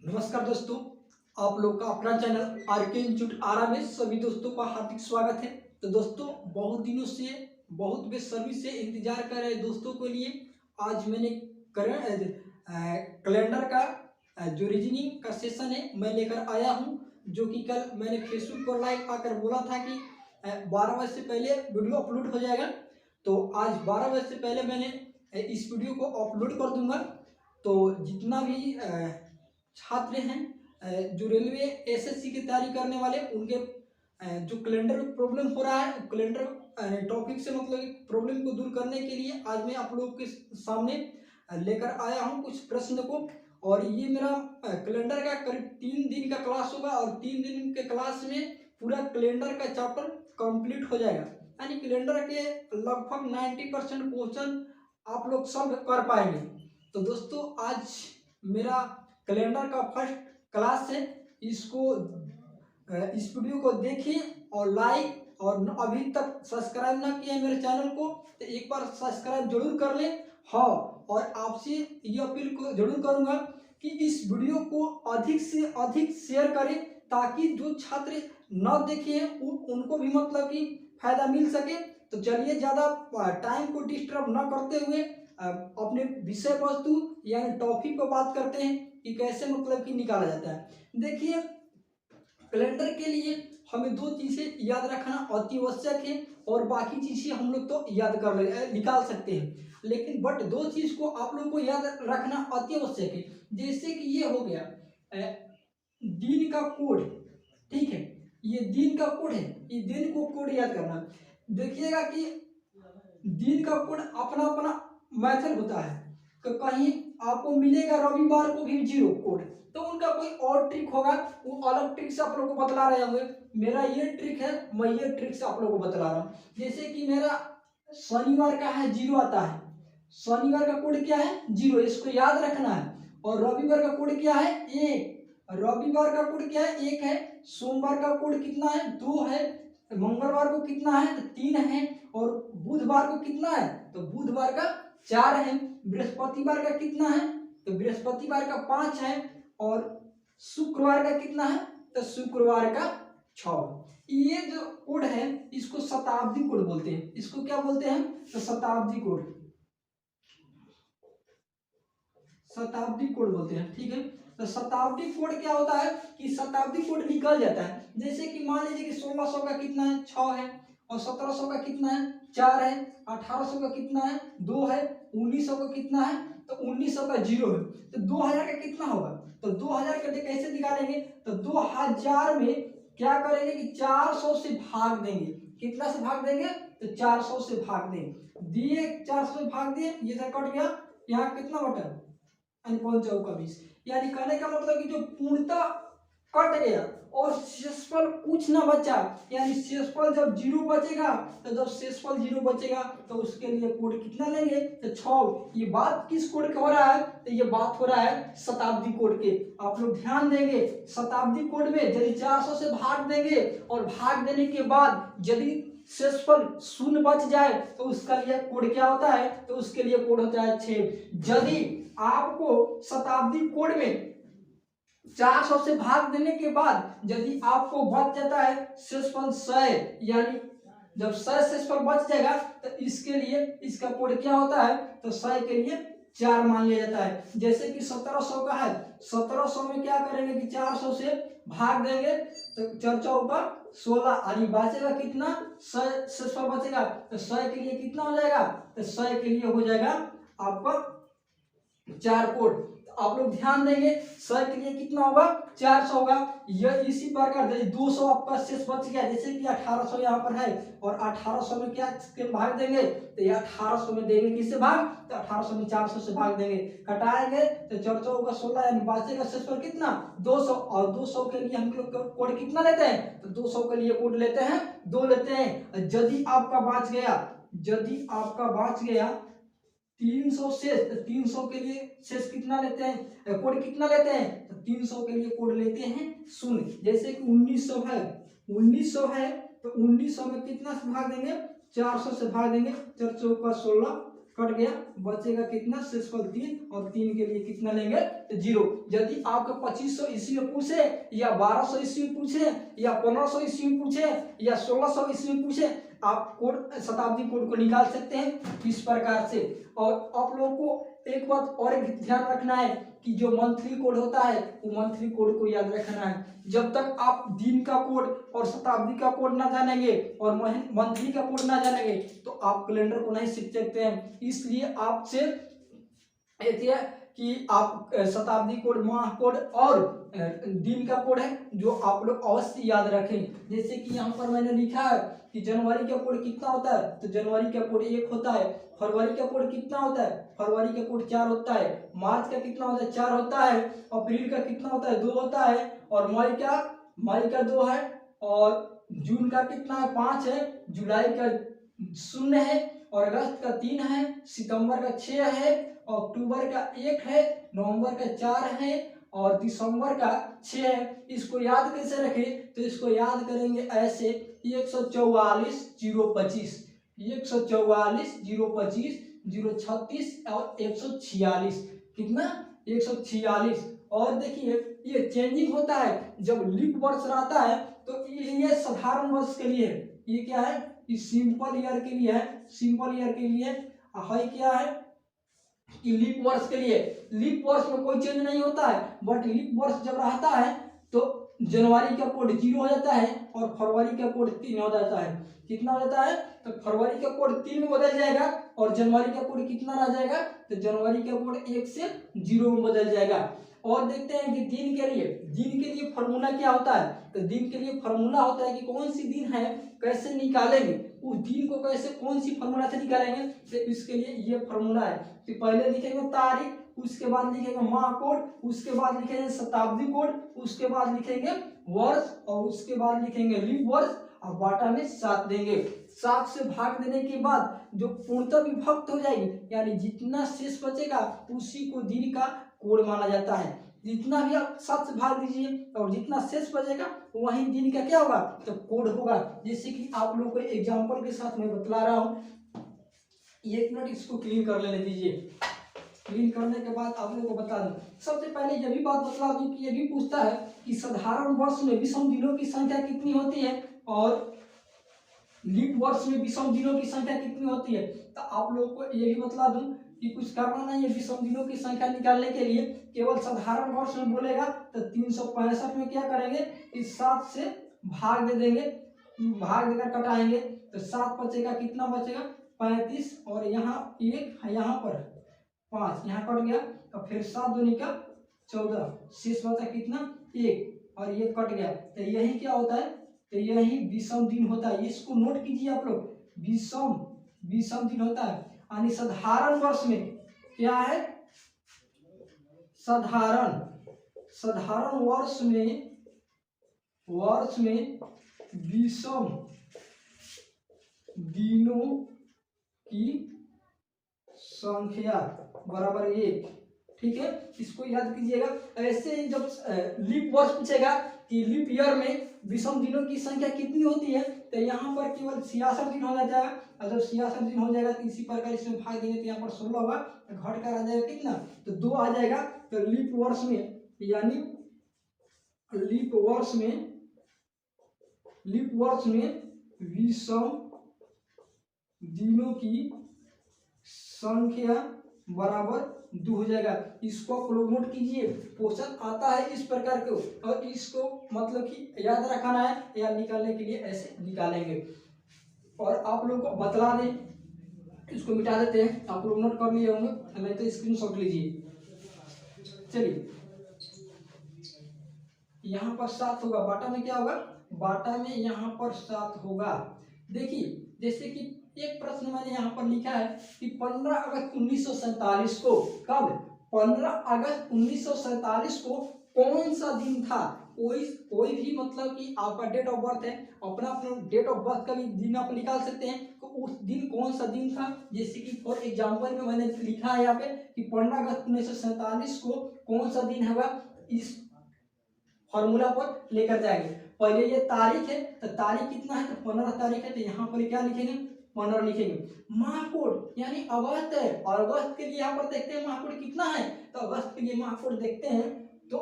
नमस्कार दोस्तों, आप लोग का अपना चैनल आरके इंस्टीट्यूट आरा में सभी दोस्तों का हार्दिक स्वागत है। तो दोस्तों, बहुत दिनों से बहुत बेसब्री से इंतजार कर रहे दोस्तों के लिए आज मैंने कैलेंडर का जो रीजनिंग का सेशन है मैं लेकर आया हूं, जो कि कल मैंने फेसबुक पर लाइव आकर बोला था कि 12 बजे से पहले वीडियो अपलोड हो जाएगा। तो आज 12 बजे से पहले मैंने इस वीडियो को अपलोड कर दूंगा। तो जितना भी छात्र हैं जो रेलवे एसएससी की तैयारी करने वाले, उनके जो कैलेंडर में प्रॉब्लम हो रहा है, कैलेंडर टॉपिक से मतलब प्रॉब्लम को दूर करने के लिए आज मैं आप लोगों के सामने लेकर आया हूं कुछ प्रश्न को। और ये मेरा कैलेंडर का करीब 3 दिन का क्लास होगा और 3 दिन के क्लास में पूरा कैलेंडर का चैप्टर कंप्लीट हो जाएगा। यानी कैलेंडर के लगभग 90% क्वेश्चन आप लोग सॉल्व कर पाएंगे। तो दोस्तों, आज मेरा कैलेंडर का फर्स्ट क्लास है। इसको इस वीडियो को देखिए और लाइक और अभी तक सब्सक्राइब ना किया है मेरे चैनल को तो एक बार सब्सक्राइब जरूर कर लें। हाँ, और आपसे ये अपील को जरूर करूंगा कि इस वीडियो को अधिक से अधिक शेयर करें ताकि जो छात्र न देखे उनको भी मतलब कि फायदा मिल सके। तो चलिए, ज़्यादा टाइम को डिस्टर्ब न करते हुए अपने विषय वस्तु यानी टॉपिक पर बात करते हैं कि कैसे मतलब कि निकाला जाता है। देखिए, कैलेंडर के लिए हमें 2 चीज़ें याद रखना अति आवश्यक है और बाकी चीज़ें हम लोग तो याद कर निकाल सकते हैं, लेकिन बट 2 चीज़ को आप लोगों को याद रखना अति आवश्यक है। जैसे कि ये हो गया दिन का कोड, ठीक है, ये दिन का कोड है, ये दिन को कोड याद करना। देखिएगा कि दिन का कोड अपना अपना मेथड होता है। कहीं आपको मिलेगा रविवार को भी 0 कोड, तो उनका कोई और ट्रिक होगा, वो अलग ट्रिक से आप लोगों को बतला रहे होंगे। मेरा ये ट्रिक है, मैं ये ट्रिक से आप लोगों को बतला रहा हूँ। जैसे कि मेरा शनिवार का है 0 आता है, शनिवार का कोड क्या है 0, इसको याद रखना है। और रविवार का कोड क्या है 1, रविवार का कोड क्या है 1 है। सोमवार का कोड कितना है 2 है। मंगलवार को कितना है 3 है। और बुधवार को कितना है तो बुधवार का 4 है। बृहस्पतिवार का कितना है तो बृहस्पतिवार का 5 है। और शुक्रवार का कितना है तो शुक्रवार का 6। ये जो कोड है इसको शताब्दी कोड बोलते हैं। इसको क्या बोलते हैं तो शताब्दी कोड, शताब्दी कोड बोलते हैं, ठीक है। तो शताब्दी कोड क्या होता है कि शताब्दी कोड निकल जाता है। जैसे कि मान लीजिए कि 1600 का कितना है 6 है। और 1700 का कितना है 4 है। 1800 का कितना है 2 है। 1900 का कितना है तो 1900 का 0 है। तो 2000 का कितना होगा तो 2000 का कैसे निकालेंगे तो 2000 में क्या करेंगे कि 400 से भाग देंगे। कितना से भाग देंगे तो 400 से भाग देंगे। दिए 400 से भाग दिए, ये कट गया, यहाँ कितना बटा 5×4 = 20। यानी कहने का मतलब कि जो पूर्णतः कट गया और शेषफल कुछ ना बचा, यानी शेषफल जब 0 बचेगा तो जब शेषफल 0 बचेगा तो उसके लिए कोड कितना लेंगे तो 6। ये बात किस कोड का हो रहा है तो ये बात हो रहा है शताब्दी कोड के। आप लोग ध्यान देंगे, शताब्दी कोड में यदि 400 से भाग देंगे और भाग देने के बाद यदि शेषफल 0 बच जाए तो उसका लिए कोड क्या होता है तो उसके लिए कोड होता है 6। यदि आपको शताब्दी कोड में 400 से भाग देने के बाद यदि आपको बच जाता है शेषफल 100, यानी जब 100 शेषफल बच जाएगा तो इसके लिए इसका कोड क्या होता है तो 100 के लिए 4 मान लिया जाता है। जैसे कि 1700 का है, 1700 में क्या करेंगे कि 400 से भाग देंगे तो 4×4 = 16, यानी बचेगा कितना 100 शेषफल बचेगा तो 100 के लिए कितना हो जाएगा तो 100 के लिए हो जाएगा आपका 4 कोड। आप लोग ध्यान देंगे 100 के लिए कितना होगा 400 होगा। यह इसी प्रकार 200 आपका शेष बच गया, जैसे कि 1800 यहाँ पर है और 1800 में क्या भाग देंगे तो ये 1800 में देंगे किससे भाग तो 1800 में 400 से भाग देंगे, कटाएंगे तो 4×4 = 16, यानी बचेगा शेष पर कितना 200। और 200 के लिए हम लोग कोड कितना लेते हैं तो 200 के लिए कोड लेते हैं 2 लेते हैं। यदि आपका बच गया, यदि आपका बच गया 300 शेष, तो 300 के लिए शेष कितना लेते हैं कोड कितना लेते हैं तो 300 के लिए कोड लेते हैं 0। जैसे कि 1900 है, 1900 है तो 1900 में कितना से भाग देंगे 400 से भाग देंगे, 4×4 = 16 कट गया, बचेगा कितना, शेषफल 3, और 3 के लिए कितना लेंगे, 0। यदि आपको 2500 ईस्वी में पूछे या 1200 ईस्वी में पूछे या 1500 ईस्वी में पूछे या 1600 ईस्वी में पूछे, आप कोड, शताब्दी कोड को निकाल सकते हैं इस प्रकार से। और आप लोगों को एक बात और एक ध्यान रखना है कि जो मंथली कोड होता है वो मंथली कोड को याद रखना है। जब तक आप दिन का कोड और शताब्दी का कोड ना जानेंगे और मंथली का कोड ना जानेंगे तो आप कैलेंडर को नहीं सीख सकते हैं। इसलिए आपसे कि आप शताब्दी कोड, माह कोड और दिन का कोड है जो आप लोग अवश्य याद रखें। जैसे कि यहाँ पर मैंने लिखा है कि जनवरी का कोड कितना होता है, तो जनवरी का कोड 1 होता है। फरवरी का कोड कितना होता है, फरवरी का कोड 4 होता है। मार्च का कितना होता है, 4 होता है। अप्रैल का कितना होता है, 2 होता है। और मई का 2 है। और जून का कितना है, 5 है। जुलाई का 0 है। और अगस्त का 3 है। सितंबर का 6 है। अक्टूबर का 1 है। नवंबर का 4 है। और दिसंबर का 6 है। इसको याद कैसे रखें, तो इसको याद करेंगे ऐसे 144 025, 144 025 036 और 146, कितना, 146। और देखिए ये चेंजिंग होता है जब लीप वर्ष रहता है, तो ये साधारण वर्ष के लिए है। ये क्या है, ये सिंपल ईयर के लिए है। सिंपल ईयर के लिए है क्या है कि लीप वर्ष के लिए। लीप वर्ष में कोई चेंज नहीं होता है, बट लीप वर्ष जब रहता है तो जनवरी का कोड 0 हो जाता है और फरवरी का कोड 3 हो जाता है। कितना हो जाता है, तो फरवरी का कोड 3 में बदल जाएगा और जनवरी का कोड कितना रह जाएगा, तो जनवरी का कोड 1 से 0 में बदल जाएगा। और देखते हैं कि दिन के लिए फॉर्मूला क्या होता है, तो दिन के लिए फॉर्मूला होता है कि कौन सी दिन है, कैसे निकालेंगे उस दिन को, कैसे कौन सी फॉर्मूला से निकालेंगे, तो इसके लिए ये फॉर्मूला है कि पहले लिखेंगे तारीख, उसके बाद लिखेंगे माह कोड, उसके बाद लिखेंगे शताब्दी कोड, उसके बाद लिखेंगे वर्ष और उसके बाद लिखेंगे लीप वर्ष और बाटा में 7 देंगे। 7 से भाग देने के बाद जो पूर्णतः विभक्त हो जाएगी, यानी जितना शेष बचेगा उसी को दिन का कोड माना जाता है। जितना भी आप 7 से भाग दीजिए और जितना शेष बचेगा वही दिन का क्या होगा, तो कोड होगा। जैसे कि आप लोगों को एग्जांपल के साथ मैं बतला रहा हूँ। 1 मिनट इसको क्लीन कर लेने दीजिए। क्लीन करने के बाद आप लोगों को बता दूं, सबसे पहले यह भी बात बता दूं कि ये भी पूछता है कि साधारण वर्ष में विषम दिनों की संख्या कितनी होती है और लीप वर्ष में विषम दिनों की संख्या कितनी होती है। तो आप लोगों को ये भी बता दूं कि कुछ करना नहीं है विषम दिनों की संख्या निकालने के लिए, केवल साधारण वर्ष में बोलेगा तो 365 में क्या करेंगे, इस 7 से भाग दे देंगे, भाग देकर कटाएंगे तो 7 बचेगा, कितना बचेगा, 35। और यहाँ 1 है, यहाँ पर 5, यहाँ कट गया तो फिर 7 दूनी का 14, शेष बचा कितना, 1 और ये कट गया। तो यही क्या होता है, तो यही विषम दिन होता है। इसको नोट कीजिए आप लोग, विषम दिन होता है। यानी साधारण वर्ष में क्या है, साधारण वर्ष में विषम दिनों की संख्या बराबर 1, ठीक है, इसको याद कीजिएगा। ऐसे ही जब लीप वर्ष पूछेगा कि लीप ईयर में विषम दिनों की संख्या कितनी होती है, तो यहाँ पर केवल 66 दिन हो जाता है। और जब 66 दिन हो जाएगा तो इसी प्रकार इसमें भाग देंगे तो यहाँ पर 16 होगा, घट कर आ जाएगा कितना, तो 2 आ जाएगा। तो लीप वर्ष में, यानी लीप वर्ष में विषम दिनों की संख्या बराबर 2 हो जाएगा। इसको आप लोग नोट कीजिए, क्वेश्चन आता है इस प्रकार के, और इसको मतलब कि याद रखना है या निकालने के लिए ऐसे निकालेंगे। और आप लोग को बतला दें, इसको मिटा देते हैं, आप लोग नोट कर लिए होंगे, नहीं तो स्क्रीनशॉट लीजिए। चलिए यहाँ पर 7 होगा, बाटा में क्या होगा, बाटा में यहाँ पर 7 होगा। देखिए जैसे कि एक प्रश्न मैंने यहाँ पर लिखा है कि 15 अगस्त 1947 को, कब, 15 अगस्त 1947 को कौन सा दिन था। कोई भी मतलब कि आपका डेट ऑफ बर्थ है, अपना डेट ऑफ बर्थ का भी दिन आप निकाल सकते हैं, तो उस दिन कौन सा दिन था। जैसे कि फॉर एग्जांपल में मैंने लिखा है यहाँ पे कि 15 अगस्त 1947 को कौन सा दिन होगा, इस फॉर्मूला पर लेकर जाएंगे। पहले ये तारीख है, तो तारीख कितना है, तो 15 तारीख है, तो यहाँ पर क्या लिखेंगे, 15 लिखेंगे। माह कोड यानी अगस्त है, और अगस्त के लिए यहाँ पर देखते हैं माह कोड कितना है, तो अगस्त के लिए माह कोड देखते हैं तो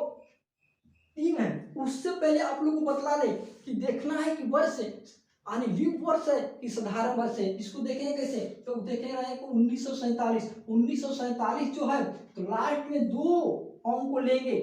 3 है। उससे पहले आप लोगों को बतला दें कि देखना है कि वर्ष यानी लीप वर्ष है कि साधारण वर्ष है। इसको देखेंगे कैसे, तो देखेंगे 1947। 1947 जो है तो लास्ट में 2 अंक को लेंगे।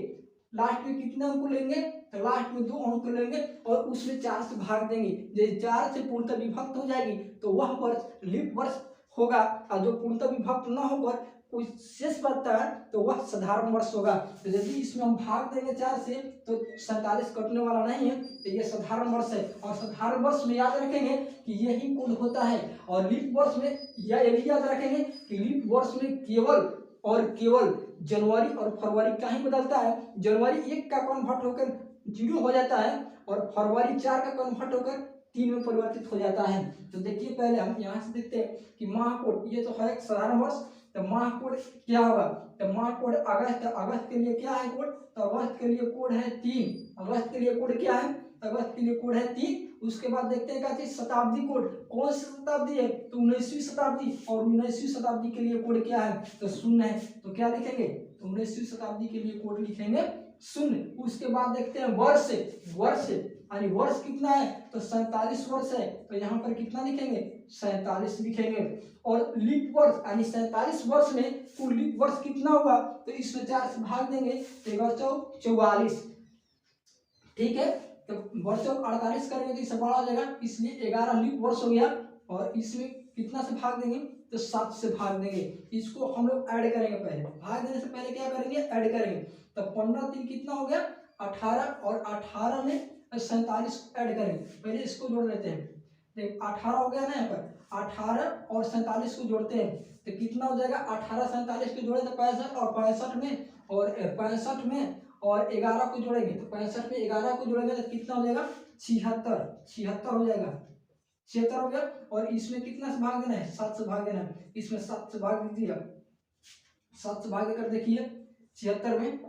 लास्ट में कितने अंक को लेंगे, तो लास्ट में 2 अंक लेंगे और उसमें 4 से भाग देंगे। जब 4 से पूर्णतः विभक्त हो जाएगी तो वह वर्ष लीप वर्ष होगा, और जो पूर्णतः विभक्त न होकर कोई शेष बचता है तो वह साधारण वर्ष होगा। तो यदि इसमें हम भाग देंगे 4 से तो 47 कटने वाला नहीं है, तो ये साधारण वर्ष है। और साधारण वर्ष में याद रखेंगे कि यही कोड होता है। और लीप वर्ष में ये भी याद रखेंगे कि लीप वर्ष में केवल और केवल जनवरी और फरवरी का ही बदलता है। जनवरी 1 का कन्वर्ट होकर 0 हो जाता है और फरवरी 4 का कन्वर्ट होकर 3 में परिवर्तित हो जाता है। तो देखिए पहले हम यहाँ से देखते हैं कि माह कोड, ये तो है एक साधारण वर्ष, तो माह कोड क्या होगा, तो माह कोड अगस्त। अगस्त के लिए क्या है कोड, तो अगस्त के लिए कोड है 3। अगस्त के लिए कोड क्या है, अगस्त के लिए कोड है 3। उसके बाद देखते हैं क्या चीज, शताब्दी कोड। कौन सी शताब्दी है, तो 19वीं शताब्दी। और 19वीं शताब्दी के लिए कोड क्या है, तो 0 है। तो क्या लिखेंगे, तो 19वीं शताब्दी के लिए कोड लिखेंगे 0। उसके बाद देखते हैं वर्ष। वर्ष यानी वर्ष कितना है, तो 47 वर्ष है, तो यहाँ पर कितना लिखेंगे, 47 लिखेंगे। और लीप वर्ष यानी 47 वर्ष में कुल लीप वर्ष कितना होगा, तो इसमें 4 से भाग देंगे, 44। ठीक है, तो वर्ष 48 करेंगे तो इससे बड़ा हो जाएगा, इसलिए 11 लीप वर्ष हो गया। और इसमें कितना से भाग देंगे, तो 7 से भाग देंगे। इसको हम लोग ऐड करेंगे, पहले भाग देने से पहले क्या करेंगे, ऐड करेंगे। तो 15 3 कितना हो गया, 18। और 18 में 47 ऐड करेंगे, पहले इसको जोड़ लेते हैं। देखो 18 हो गया ना, यहाँ पर 18 और 47 को जोड़ते हैं तो कितना हो जाएगा, 18 47 को जोड़े तो 65, और 65 में और 65 में और 11 को जोड़ेंगे तो 65 में 11 को जोड़ेंगे तो कितना हो जाएगा, 76 हो जाएगा। 76 हो गया। और इसमें कितना से भाग देना है, 7 से भाग देना है। इसमें 7 से भाग दीजिए, 7 से भाग देकर देखिए 76 में,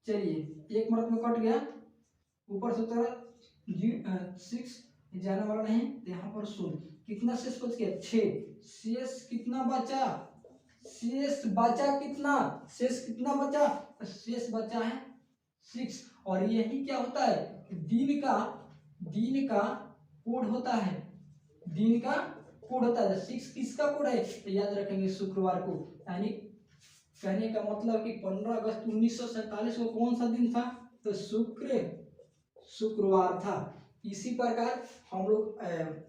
चलिए 1 मिनट में कट गया। ऊपर से 6 जाने वाला नहीं, तो यहाँ पर 0। कितना शेष बच गया, 6। शेष कितना बचा, शेष बचा कितना, शेष कितना बचा, शेष बचा है 6। और यही क्या होता है, दिन का कोड होता है, दिन का कोड होता है। 6 किसका कोड है, तो याद रखेंगे शुक्रवार को। यानी कहने का मतलब कि 15 अगस्त 1947 को कौन सा दिन था, तो शुक्रवार था। इसी प्रकार हम लोग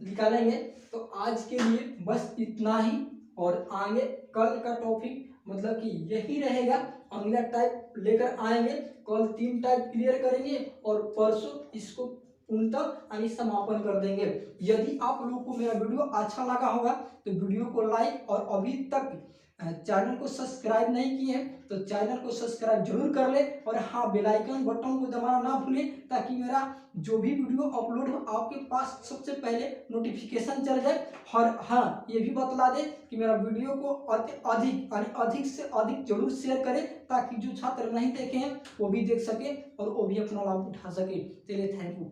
निकालेंगे। तो आज के लिए बस इतना ही, और आगे कल का टॉपिक मतलब कि यही रहेगा। अगला टाइप लेकर आएंगे, कल 3 टाइप क्लियर करेंगे और परसों इसको पूर्णतः यानी समापन कर देंगे। यदि आप लोगों को मेरा वीडियो अच्छा लगा होगा तो वीडियो को लाइक, और अभी तक चैनल को सब्सक्राइब नहीं किए हैं तो चैनल को सब्सक्राइब जरूर कर ले। और हाँ, बेल आइकन बटन को दबाना ना भूलें, ताकि मेरा जो भी वीडियो अपलोड हो आपके पास सबसे पहले नोटिफिकेशन चल जाए। और हाँ, ये भी बतला दें कि मेरा वीडियो को अधिक से अधिक जरूर शेयर करें, ताकि जो छात्र नहीं देखे हैं वो भी देख सके और वो भी अपना लाभ उठा सके। चलिए, थैंक यू।